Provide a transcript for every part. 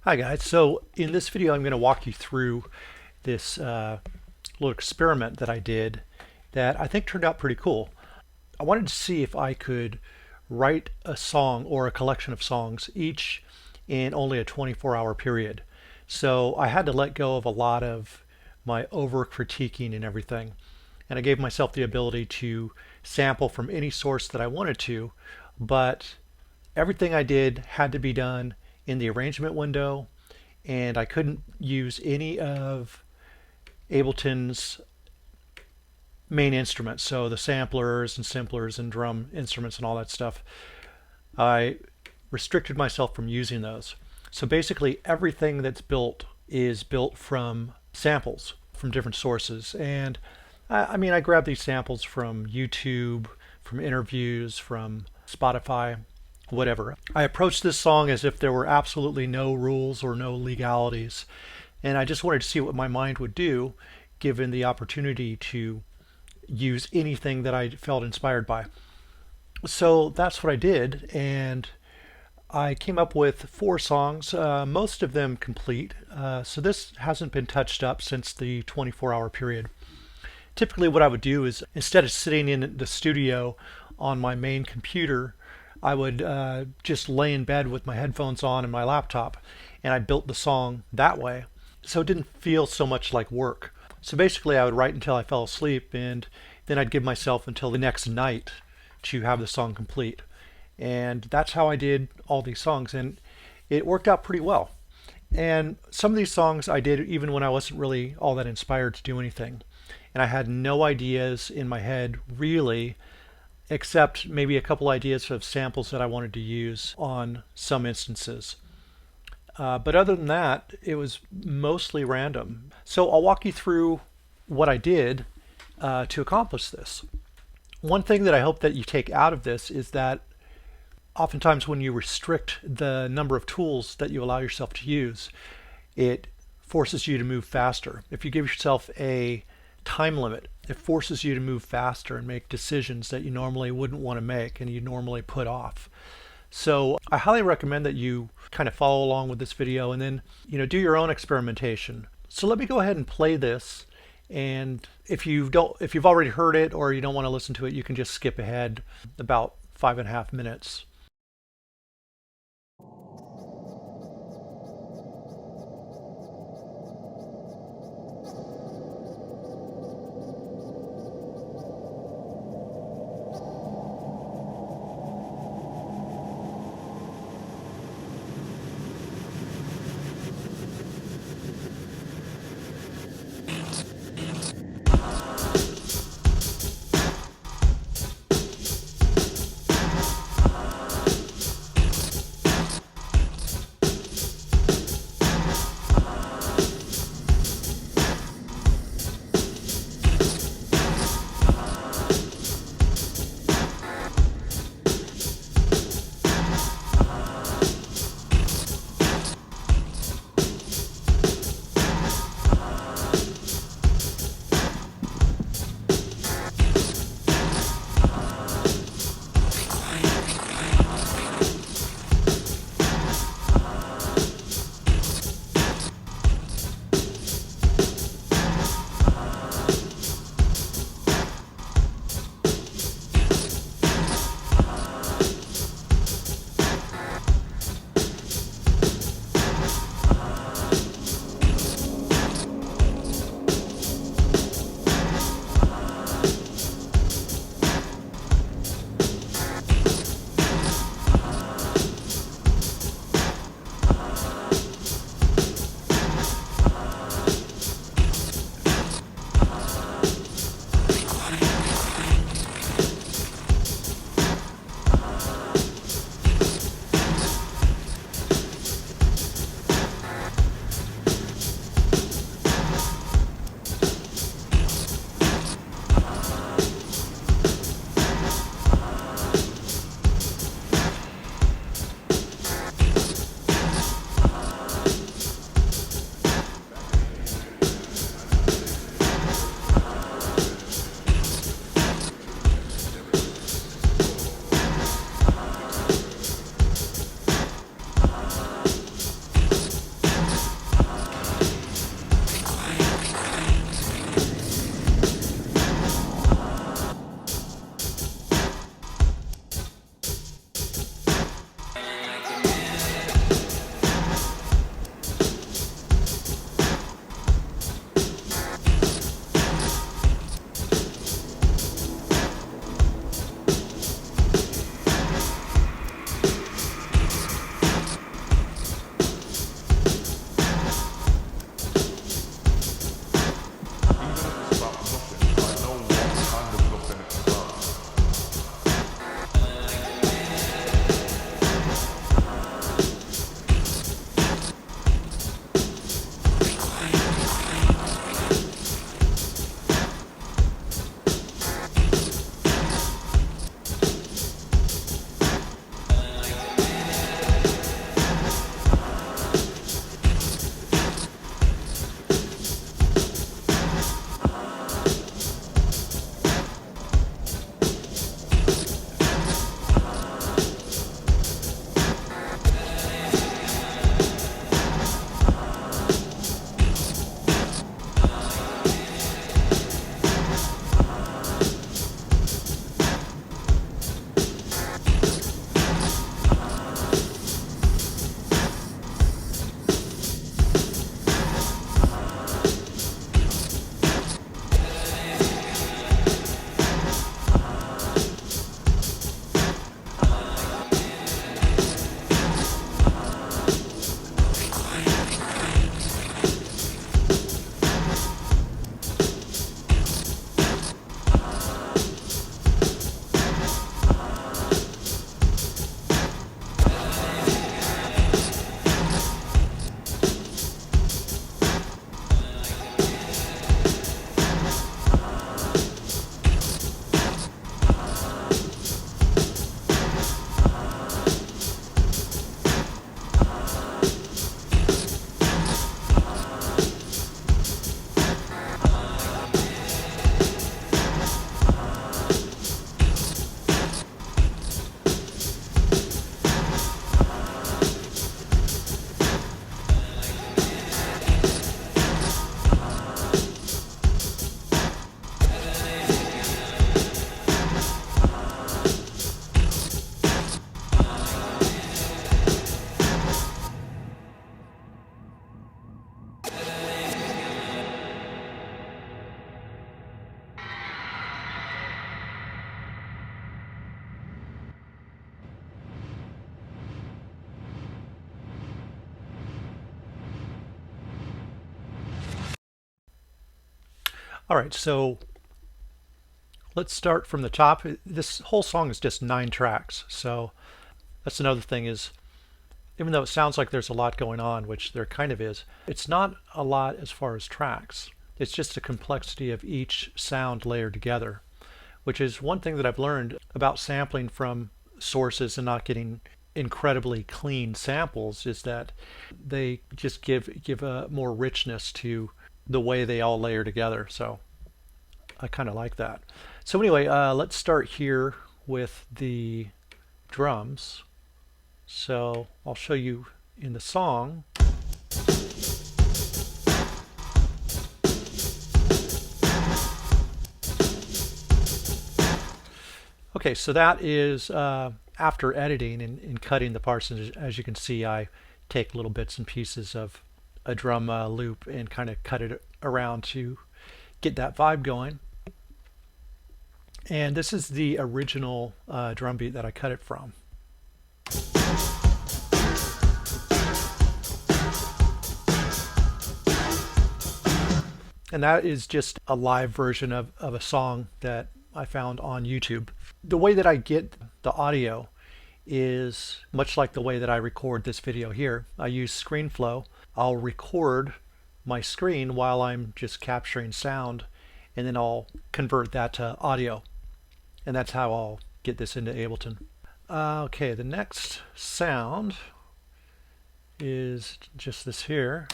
Hi guys, so in this video I'm going to walk you through this little experiment that I did that I think turned out pretty cool. I wanted to see if I could write a song or a collection of songs each in only a 24-hour period. So I had to let go of a lot of my over critiquing and everything, and I gave myself the ability to sample from any source that I wanted to, but everything I did had to be done in the arrangement window, and I couldn't use any of Ableton's main instruments, so the samplers and simplers and drum instruments and all that stuff. I restricted myself from using those. So basically everything that's built is built from samples from different sources. And I grabbed these samples from YouTube, from interviews, from Spotify, whatever. I approached this song as if there were absolutely no rules or no legalities, and I just wanted to see what my mind would do given the opportunity to use anything that I felt inspired by. So that's what I did, and I came up with four songs, most of them complete. So this hasn't been touched up since the 24-hour period. Typically what I would do is, instead of sitting in the studio on my main computer, I would just lay in bed with my headphones on and my laptop, and I built the song that way. So it didn't feel so much like work. So basically I would write until I fell asleep, and then I'd give myself until the next night to have the song complete. And that's how I did all these songs, and it worked out pretty well. And some of these songs I did even when I wasn't really all that inspired to do anything. And I had no ideas in my head really, except maybe a couple ideas of samples that I wanted to use on some instances. But other than that, it was mostly random. So I'll walk you through what I did to accomplish this. One thing that I hope that you take out of this is that oftentimes when you restrict the number of tools that you allow yourself to use, it forces you to move faster. If you give yourself a time limit, it forces you to move faster and make decisions that you normally wouldn't want to make and you normally put off. So I highly recommend that you kind of follow along with this video and then do your own experimentation. So let me go ahead and play this, and if you've already heard it or you don't want to listen to it, you can just skip ahead about 5.5 minutes. All right, so let's start from the top. This whole song is just 9 tracks. So that's another thing is, even though it sounds like there's a lot going on, which there kind of is, it's not a lot as far as tracks. It's just the complexity of each sound layered together, which is one thing that I've learned about sampling from sources and not getting incredibly clean samples, is that they just give a more richness to the way they all layer together. So I kind of like that. So anyway, let's start here with the drums. So I'll show you in the song. Okay, so that is after editing and cutting the parts. And as you can see, I take little bits and pieces of a drum loop and kind of cut it around to get that vibe going. And this is the original drum beat that I cut it from. And that is just a live version of a song that I found on YouTube. The way that I get the audio is much like the way that I record this video here. I use ScreenFlow. I'll record my screen while I'm just capturing sound, and then I'll convert that to audio. And that's how I'll get this into Ableton. Okay, the next sound is just this here.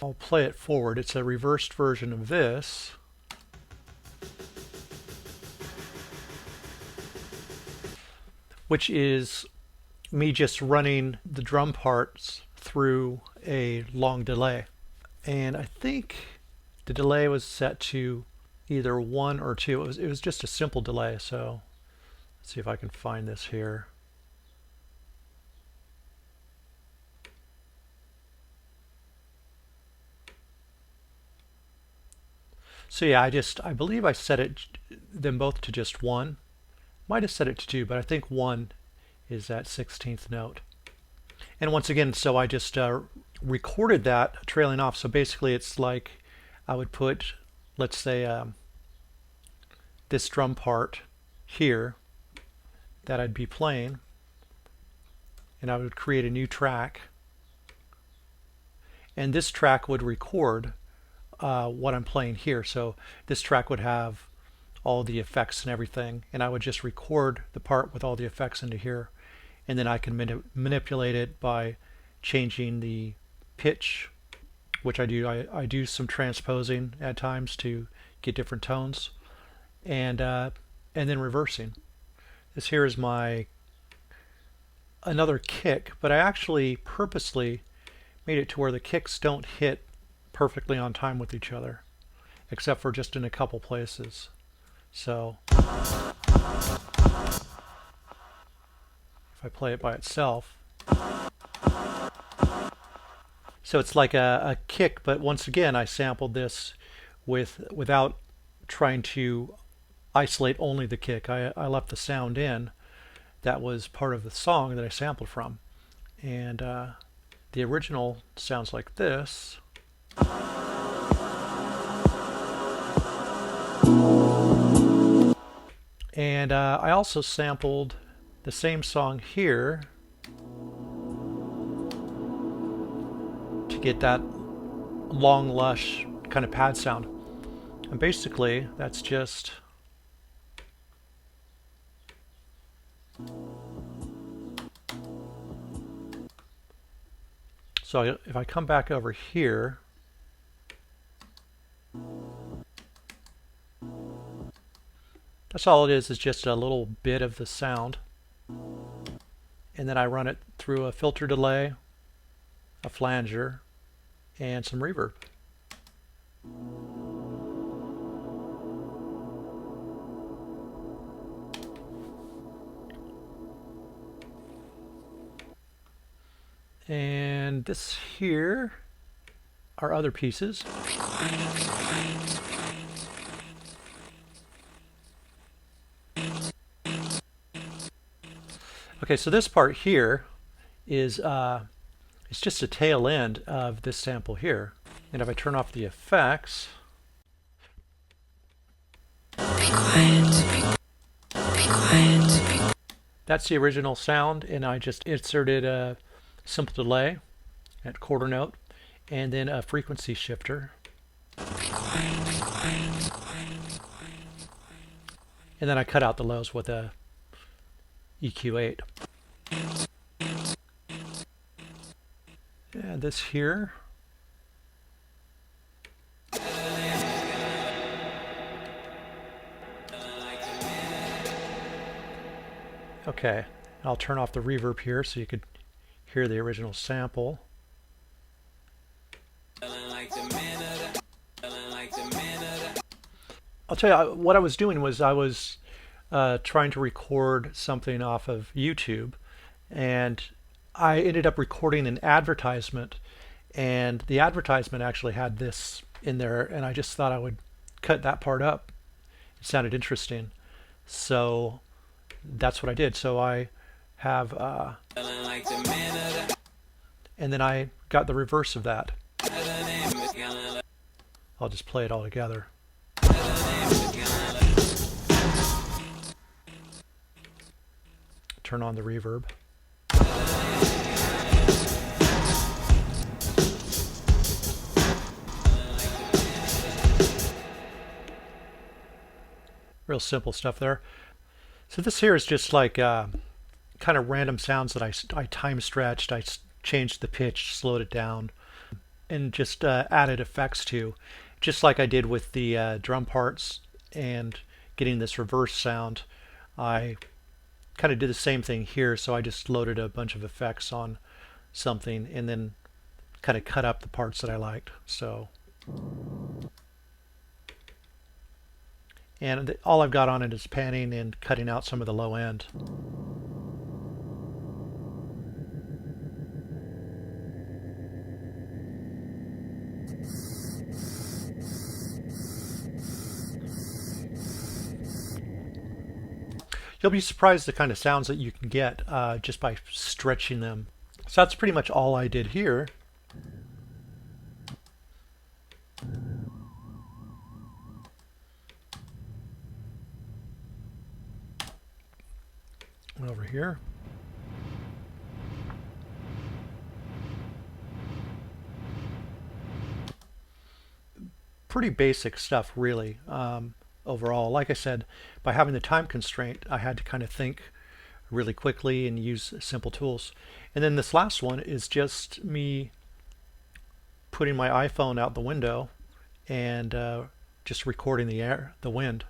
I'll play it forward. It's a reversed version of this. Which is me just running the drum parts through a long delay. And I think the delay was set to either 1 or 2. It was just a simple delay. So let's see if I can find this here. So yeah, I believe I set them both to just 1. Might have set it to 2, but I think 1 is that 16th note. And once again, so I just recorded that trailing off. So basically it's like I would put, let's say, this drum part here that I'd be playing, and I would create a new track, and this track would record what I'm playing here. So this track would have all the effects and everything, and I would just record the part with all the effects into here, and then I can manipulate it by changing the pitch, which I do. I do some transposing at times to get different tones, and then reversing. This here is my another kick, but I actually purposely made it to where the kicks don't hit perfectly on time with each other, except for just in a couple places. So if I play it by itself, so it's like a kick, but once again I sampled this without trying to isolate only the kick. I left the sound in that was part of the song that I sampled from, and the original sounds like this. And I also sampled the same song here to get that long, lush kind of pad sound. And basically, that's just so if I come back over here, that's all it is just a little bit of the sound. And then I run it through a filter delay, a flanger, and some reverb. And this here are other pieces. Okay, so this part here is it's just a tail end of this sample here. And if I turn off the effects, be quiet, be quiet. That's the original sound, and I just inserted a simple delay at quarter note, and then a frequency shifter. Be quiet, be quiet, be quiet, be quiet. And then I cut out the lows with a EQ8. And this here. Okay, I'll turn off the reverb here so you could hear the original sample. I'll tell you, what I was doing was I was trying to record something off of YouTube, and I ended up recording an advertisement, and the advertisement actually had this in there, and I just thought I would cut that part up. It sounded interesting, so that's what I did. So I have and then I got the reverse of that. I'll just play it all together. Turn on the reverb. Real simple stuff there. So this here is just like kind of random sounds that I time stretched. I changed the pitch, slowed it down, and just added effects to, just like I did with the drum parts and getting this reverse sound. I kind of did the same thing here, so I just loaded a bunch of effects on something and then kind of cut up the parts that I liked. So, and all I've got on it is panning and cutting out some of the low end. You'll be surprised the kind of sounds that you can get just by stretching them. So that's pretty much all I did here. Over here. Pretty basic stuff, really. Overall, like I said, by having the time constraint, I had to kind of think really quickly and use simple tools. And then this last one is just me putting my iPhone out the window and just recording the wind.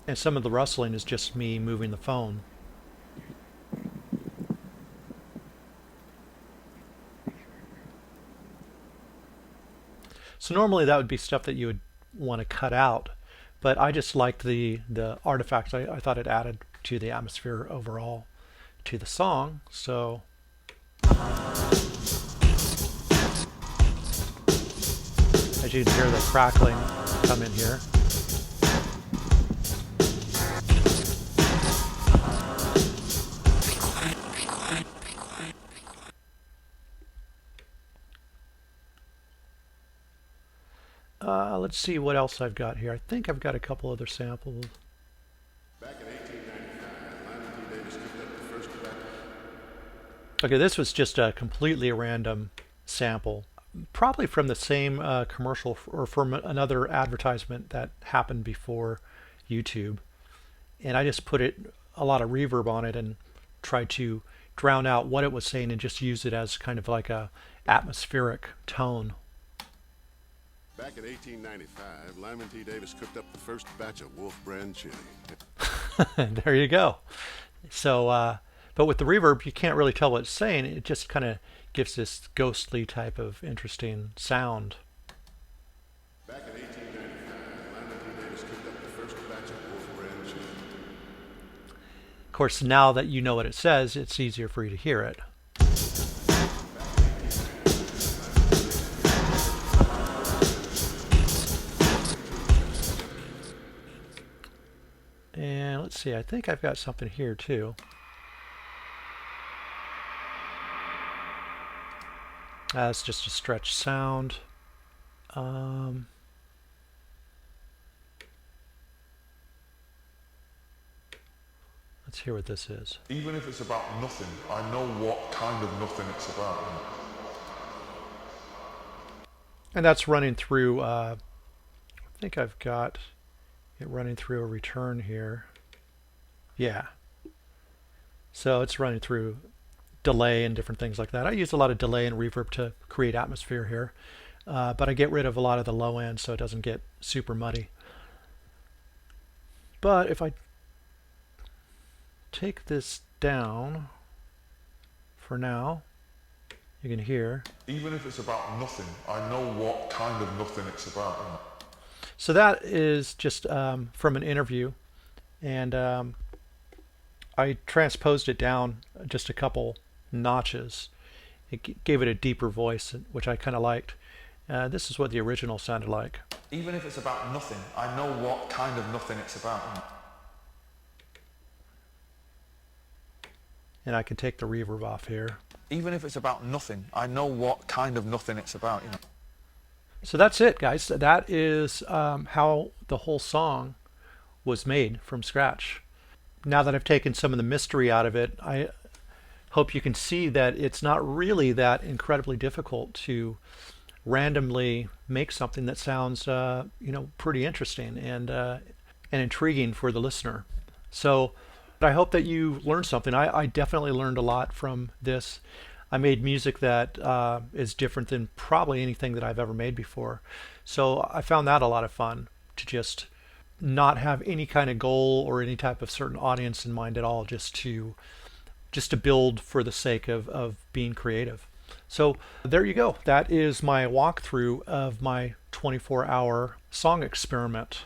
And some of the rustling is just me moving the phone. So normally that would be stuff that you would want to cut out, but I just liked the artifacts. I thought it added to the atmosphere overall to the song. So as you can hear the crackling come in here. Let's see what else I've got here. I think I've got a couple other samples. Back in 1895, Lyman T. Davis picked up the first batch. Okay, this was just a completely random sample. Probably from the same commercial or from another advertisement that happened before YouTube. And I just put a lot of reverb on it and tried to drown out what it was saying and just use it as kind of like a atmospheric tone. Back in 1895, Lyman T. Davis cooked up the first batch of Wolf brand chili. There you go. So, but with the reverb, you can't really tell what it's saying. It just kind of gives this ghostly type of interesting sound. Back in 1895, Lyman T. Davis cooked up the first batch of Wolf brand chili. Of course, now that you know what it says, it's easier for you to hear it. see, I think I've got something here too. That's just a stretch sound. Um, let's hear what this is. Even if it's about nothing, I know what kind of nothing it's about. And that's running through, I think I've got it running through a return here. Yeah. So it's running through delay and different things like that. I use a lot of delay and reverb to create atmosphere here. But I get rid of a lot of the low end so it doesn't get super muddy. But if I take this down for now, you can hear. Even if it's about nothing, I know what kind of nothing it's about. So that is just from an interview, and I transposed it down just a couple notches. It gave it a deeper voice, which I kind of liked. This is what the original sounded like. Even if it's about nothing, I know what kind of nothing it's about. And I can take the reverb off here. Even if it's about nothing, I know what kind of nothing it's about. So that's it, guys. That is how the whole song was made from scratch. Now that I've taken some of the mystery out of it, I hope you can see that it's not really that incredibly difficult to randomly make something that sounds, pretty interesting and intriguing for the listener. So I hope that you learned something. I definitely learned a lot from this. I made music that is different than probably anything that I've ever made before. So I found that a lot of fun, to just not have any kind of goal or any type of certain audience in mind at all, just to build for the sake of being creative. So there you go. That is my walkthrough of my 24-hour song experiment.